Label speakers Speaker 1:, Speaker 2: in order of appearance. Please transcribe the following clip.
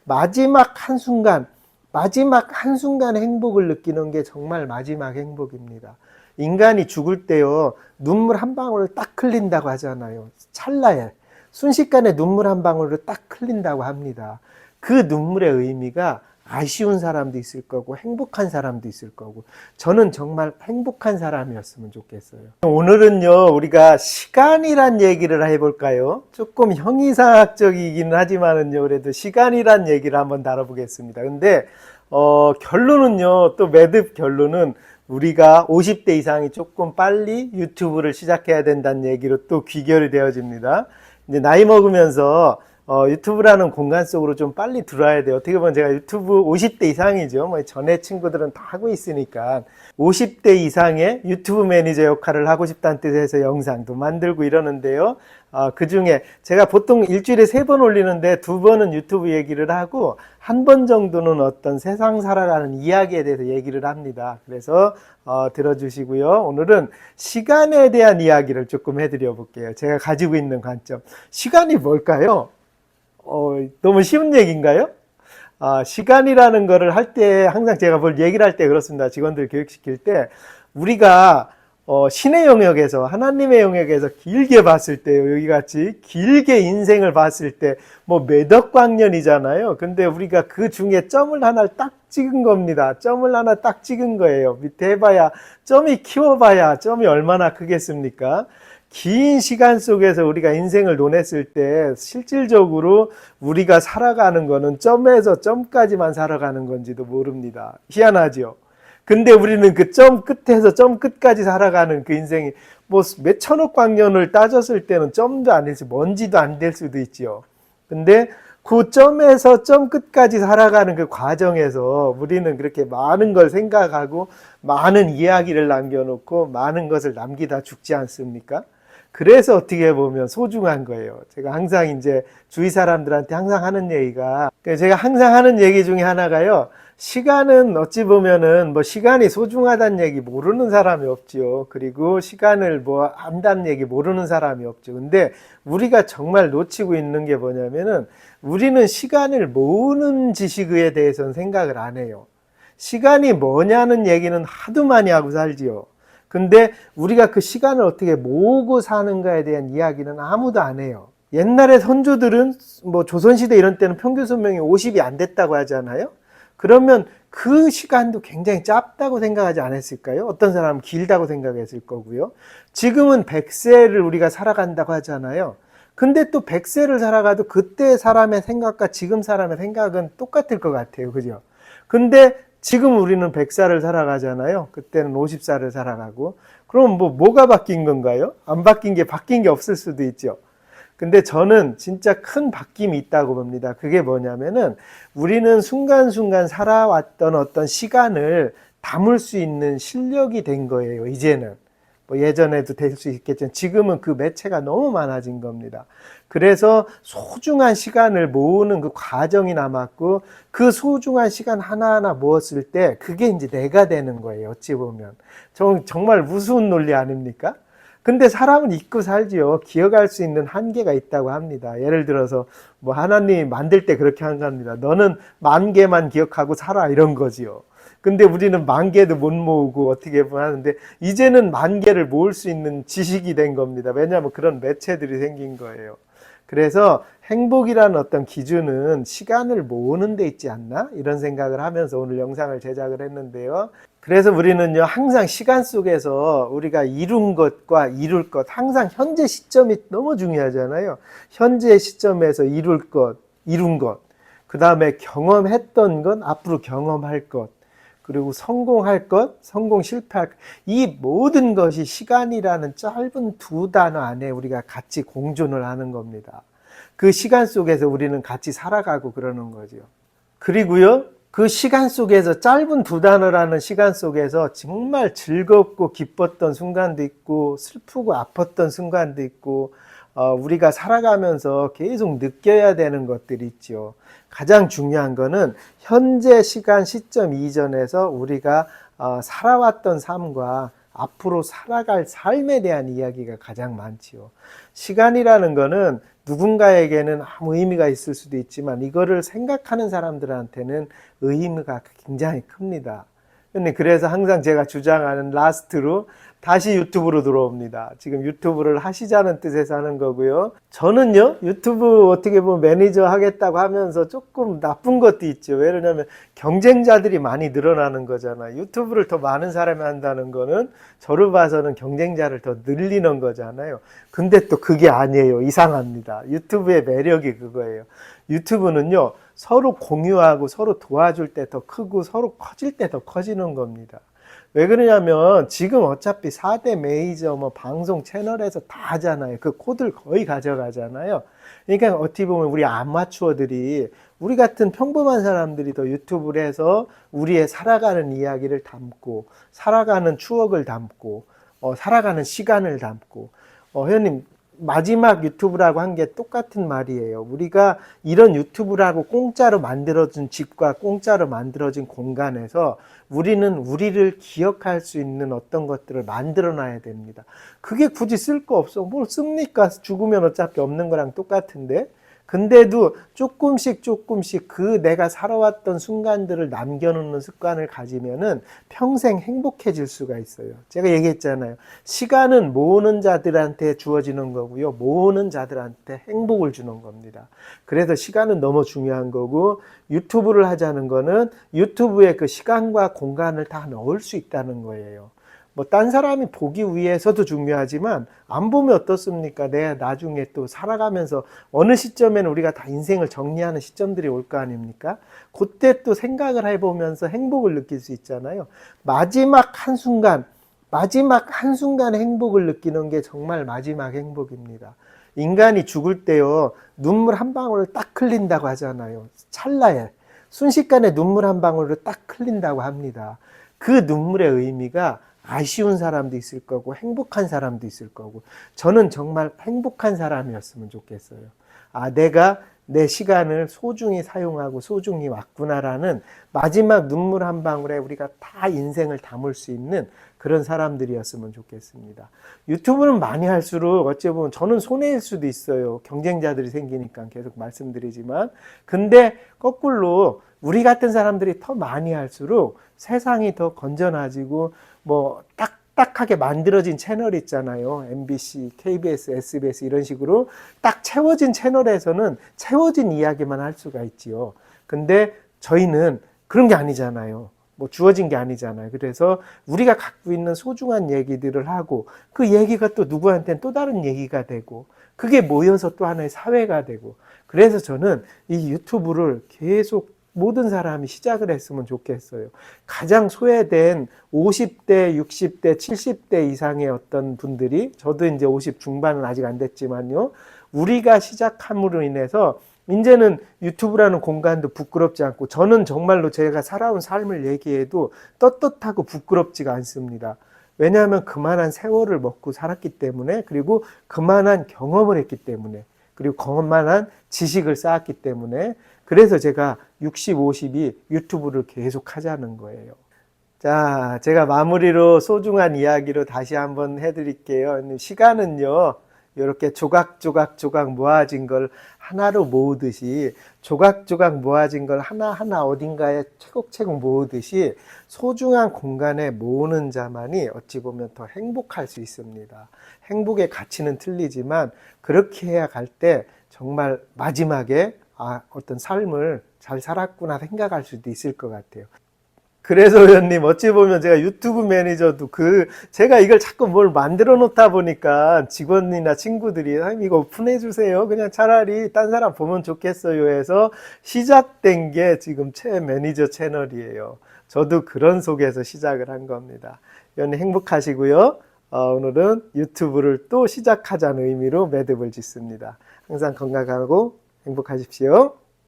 Speaker 1: 마지막 한순간, 마지막 한순간 행복을 느끼는 게 정말 마지막 행복입니다. 인간이 죽을 때요, 눈물 한 방울을 딱 흘린다고 하잖아요. 찰나에, 순식간에 눈물 한 방울을 딱 흘린다고 합니다. 그 눈물의 의미가 아쉬운 사람도 있을 거고 행복한 사람도 있을 거고, 저는 정말 행복한 사람이었으면 좋겠어요. 오늘은요, 우리가 시간이란 얘기를 해볼까요? 조금 형이상학적이긴 하지만은요, 그래도 시간이란 얘기를 한번 다뤄보겠습니다. 근데 결론은요, 또 매듭 결론은 우리가 50대 이상이 조금 빨리 유튜브를 시작해야 된다는 얘기로 또 귀결이 되어집니다. 이제 나이 먹으면서 유튜브라는 공간 속으로 좀 빨리 들어와야 돼요. 어떻게 보면 제가 유튜브 50대 이상이죠. 뭐 전에 친구들은 다 하고 있으니까 50대 이상의 유튜브 매니저 역할을 하고 싶다는 뜻에서 영상도 만들고 이러는데요. 그 중에 제가 보통 일주일에 3번 올리는데 2번은 유튜브 얘기를 하고 1번 정도는 어떤 세상 살아가는 이야기에 대해서 얘기를 합니다. 그래서 들어주시고요. 오늘은 시간에 대한 이야기를 조금 해드려 볼게요. 제가 가지고 있는 관점. 시간이 뭘까요? 너무 쉬운 얘기인가요? 시간이라는 거를 할 때 항상 제가 뭘 얘기를 할 때 그렇습니다. 직원들 교육시킬 때 우리가 신의 영역에서, 하나님의 영역에서 길게 봤을 때요, 여기 같이 길게 인생을 봤을 때 뭐 몇억 광년이잖아요. 근데 우리가 그 중에 점을 하나 딱 찍은 겁니다. 점을 하나 딱 찍은 거예요. 밑에 해봐야, 점이 키워봐야 점이 얼마나 크겠습니까? 긴 시간 속에서 우리가 인생을 논했을 때 실질적으로 우리가 살아가는 거는 점에서 점까지만 살아가는 건지도 모릅니다. 희한하죠. 근데 우리는 그 점 끝에서 점 끝까지 살아가는 그 인생이 뭐 몇 천억 광년을 따졌을 때는 점도 안 될수, 먼지도 안 될 수도 있지요. 근데 그 점에서 점 끝까지 살아가는 그 과정에서 우리는 그렇게 많은 걸 생각하고 많은 이야기를 남겨놓고 많은 것을 남기다 죽지 않습니까? 그래서 어떻게 보면 소중한 거예요. 제가 항상 이제 주위 사람들한테 항상 하는 얘기가, 제가 항상 하는 얘기 중에 하나가요, 시간은 어찌 보면은 뭐 시간이 소중하다는 얘기 모르는 사람이 없죠. 그리고 시간을 뭐 안다는 얘기 모르는 사람이 없죠. 근데 우리가 정말 놓치고 있는 게 뭐냐면은 우리는 시간을 모으는 지식에 대해서는 생각을 안 해요. 시간이 뭐냐는 얘기는 하도 많이 하고 살지요. 근데 우리가 그 시간을 어떻게 모으고 사는가에 대한 이야기는 아무도 안 해요. 옛날에 선조들은 뭐 조선시대 이런 때는 평균 수명이 50이 안 됐다고 하잖아요. 그러면 그 시간도 굉장히 짧다고 생각하지 않았을까요? 어떤 사람은 길다고 생각했을 거고요. 지금은 100세를 우리가 살아간다고 하잖아요. 근데 또 100세를 살아가도 그때 사람의 생각과 지금 사람의 생각은 똑같을 것 같아요. 그죠? 근데 지금 우리는 100살을 살아가잖아요. 그때는 50살을 살아가고. 그럼 뭐가 바뀐 건가요? 안 바뀐 게 없을 수도 있죠. 근데 저는 진짜 큰 바뀜이 있다고 봅니다. 그게 뭐냐면은 우리는 순간순간 살아왔던 어떤 시간을 담을 수 있는 실력이 된 거예요, 이제는. 뭐 예전에도 될 수 있겠지만 지금은 그 매체가 너무 많아진 겁니다. 그래서 소중한 시간을 모으는 그 과정이 남았고, 그 소중한 시간 하나하나 모았을 때 그게 이제 내가 되는 거예요, 어찌 보면. 정말 우스운 논리 아닙니까? 근데 사람은 잊고 살지요. 기억할 수 있는 한계가 있다고 합니다. 예를 들어서 뭐 하나님이 만들 때 그렇게 한 겁니다. 너는 10,000개만 기억하고 살아, 이런 거지요. 근데 우리는 10,000개도 못 모으고 어떻게 보면 하는데, 이제는 10,000개를 모을 수 있는 지식이 된 겁니다. 왜냐하면 그런 매체들이 생긴 거예요. 그래서 행복이라는 어떤 기준은 시간을 모으는 데 있지 않나? 이런 생각을 하면서 오늘 영상을 제작을 했는데요. 그래서 우리는요, 항상 시간 속에서 우리가 이룬 것과 이룰 것, 항상 현재 시점이 너무 중요하잖아요. 현재 시점에서 이룰 것, 이룬 것, 그 다음에 경험했던 것, 앞으로 경험할 것, 그리고 성공할 것, 성공 실패할 것, 이 모든 것이 시간이라는 짧은 2단어 안에 우리가 같이 공존을 하는 겁니다. 그 시간 속에서 우리는 같이 살아가고 그러는 거죠. 그리고요, 그 시간 속에서, 짧은 2단어라는 시간 속에서 정말 즐겁고 기뻤던 순간도 있고 슬프고 아팠던 순간도 있고, 우리가 살아가면서 계속 느껴야 되는 것들이 있죠. 가장 중요한 거는 현재 시간 시점 이전에서 우리가 살아왔던 삶과 앞으로 살아갈 삶에 대한 이야기가 가장 많지요. 시간이라는 거는 누군가에게는 아무 의미가 있을 수도 있지만 이거를 생각하는 사람들한테는 의미가 굉장히 큽니다. 그래서 항상 제가 주장하는 라스트로 다시 유튜브로 들어옵니다. 지금 유튜브를 하시자는 뜻에서 하는 거고요. 저는요, 유튜브 어떻게 보면 매니저 하겠다고 하면서 조금 나쁜 것도 있죠. 왜냐면 경쟁자들이 많이 늘어나는 거잖아요. 유튜브를 더 많은 사람이 한다는 거는 저를 봐서는 경쟁자를 더 늘리는 거잖아요. 근데 또 그게 아니에요. 이상합니다. 유튜브의 매력이 그거예요. 유튜브는요, 서로 공유하고 서로 도와줄 때 더 크고 서로 커질 때 더 커지는 겁니다. 왜 그러냐면 지금 어차피 4대 메이저 뭐 방송 채널에서 다 하잖아요. 그 코드를 거의 가져가잖아요. 그러니까 어떻게 보면 우리 아마추어들이, 우리 같은 평범한 사람들이 더 유튜브를 해서 우리의 살아가는 이야기를 담고, 살아가는 추억을 담고, 살아가는 시간을 담고, 회원님, 마지막 유튜브라고 한 게 똑같은 말이에요. 우리가 이런 유튜브라고 공짜로 만들어진 집과 공짜로 만들어진 공간에서 우리는 우리를 기억할 수 있는 어떤 것들을 만들어 놔야 됩니다. 그게 굳이 쓸 거 없어. 뭘 씁니까? 죽으면 어차피 없는 거랑 똑같은데. 근데도 조금씩 그 내가 살아왔던 순간들을 남겨놓는 습관을 가지면은 평생 행복해질 수가 있어요. 제가 얘기했잖아요. 시간은 모으는 자들한테 주어지는 거고요. 모으는 자들한테 행복을 주는 겁니다. 그래서 시간은 너무 중요한 거고, 유튜브를 하자는 거는 유튜브에 그 시간과 공간을 다 넣을 수 있다는 거예요. 뭐 딴 사람이 보기 위해서도 중요하지만 안 보면 어떻습니까? 내가 나중에 또 살아가면서 어느 시점에는 우리가 다 인생을 정리하는 시점들이 올 거 아닙니까? 그때 또 생각을 해보면서 행복을 느낄 수 있잖아요. 마지막 한순간의 행복을 느끼는 게 정말 마지막 행복입니다. 인간이 죽을 때요, 눈물 한 방울을 딱 흘린다고 하잖아요. 찰나에 순식간에 눈물 한 방울을 딱 흘린다고 합니다. 그 눈물의 의미가 아쉬운 사람도 있을 거고 행복한 사람도 있을 거고, 저는 정말 행복한 사람이었으면 좋겠어요. 아, 내가 내 시간을 소중히 사용하고 소중히 왔구나라는 마지막 눈물 한 방울에 우리가 다 인생을 담을 수 있는 그런 사람들이었으면 좋겠습니다. 유튜브는 많이 할수록 어찌 보면 저는 손해일 수도 있어요. 경쟁자들이 생기니까 계속 말씀드리지만. 근데 거꾸로 우리 같은 사람들이 더 많이 할수록 세상이 더 건전해지고, 뭐 딱딱하게 만들어진 채널 있잖아요. MBC, KBS, SBS 이런 식으로 딱 채워진 채널에서는 채워진 이야기만 할 수가 있지요. 근데 저희는 그런 게 아니잖아요. 뭐 주어진 게 아니잖아요. 그래서 우리가 갖고 있는 소중한 얘기들을 하고, 그 얘기가 또 누구한테는 또 다른 얘기가 되고, 그게 모여서 또 하나의 사회가 되고, 그래서 저는 이 유튜브를 계속 모든 사람이 시작을 했으면 좋겠어요. 가장 소외된 50대, 60대, 70대 이상의 어떤 분들이, 저도 이제 50 중반은 아직 안 됐지만요, 우리가 시작함으로 인해서 이제는 유튜브라는 공간도 부끄럽지 않고, 저는 정말로 제가 살아온 삶을 얘기해도 떳떳하고 부끄럽지가 않습니다. 왜냐하면 그만한 세월을 먹고 살았기 때문에, 그리고 그만한 경험을 했기 때문에, 그리고 그만한 지식을 쌓았기 때문에, 그래서 제가 60, 50이 유튜브를 계속 하자는 거예요. 자, 제가 마무리로 소중한 이야기로 다시 한번 해드릴게요. 시간은요, 이렇게 조각 모아진 걸 하나로 모으듯이, 조각 모아진 걸 하나하나 어딘가에 차곡차곡 모으듯이 소중한 공간에 모으는 자만이 어찌 보면 더 행복할 수 있습니다. 행복의 가치는 틀리지만 그렇게 해야 갈 때 정말 마지막에 어떤 삶을 잘 살았구나 생각할 수도 있을 것 같아요. 그래서 회원님, 어찌 보면 제가 유튜브 매니저도 제가 이걸 자꾸 뭘 만들어 놓다 보니까 직원이나 친구들이, 이거 오픈해 주세요. 그냥 차라리 딴 사람 보면 좋겠어요 해서 시작된 게 지금 매니저 채널이에요. 저도 그런 속에서 시작을 한 겁니다. 회원님 행복하시고요. 오늘은 유튜브를 또 시작하자는 의미로 매듭을 짓습니다. 항상 건강하고 행복하십시오.